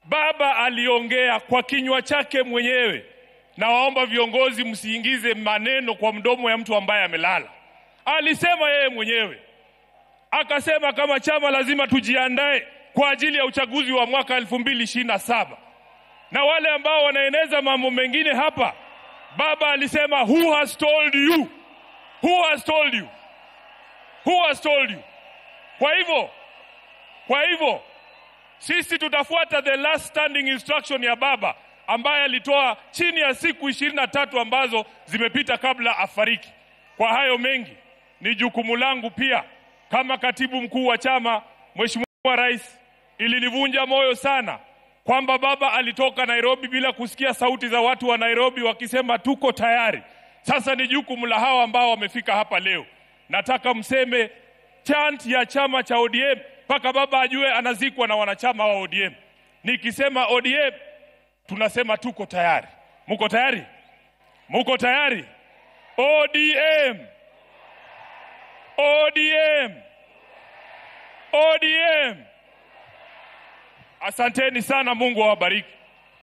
Baba aliongea kwa kinywa chake mwenyewe, na waomba viongozi msiingize maneno kwa mdomo ya mtu ambaye amelala. Alisema yeye mwenyewe, akasema kama chama lazima tujiandae kwa ajili ya uchaguzi wa mwaka 2027. Na wale ambao wanaeneza mambo mengine hapa, baba alisema who has told you? Who has told you? Who has told you? Kwa hivyo sisi tutafuata the last standing instruction ya baba ambaye alitoa chini ya siku 23 ambazo zimepita kabla afariki. Kwa hayo mengi, ni jukumu langu pia kama katibu mkuu wa chama, Mheshimiwa Rais, ilinivunja moyo sana kwamba baba alitoka Nairobi bila kusikia sauti za watu wa Nairobi wakisema tuko tayari. Sasa ni jukumu la hao ambao wamefika hapa leo. Nataka mseme chant ya chama cha ODM mpaka baba ajue anazikwa na wanachama wa ODM. Nikisema ODM, tunasema tuko tayari. Muko tayari? Muko tayari? ODM! ODM! ODM! Asanteni sana, Mungu awabariki.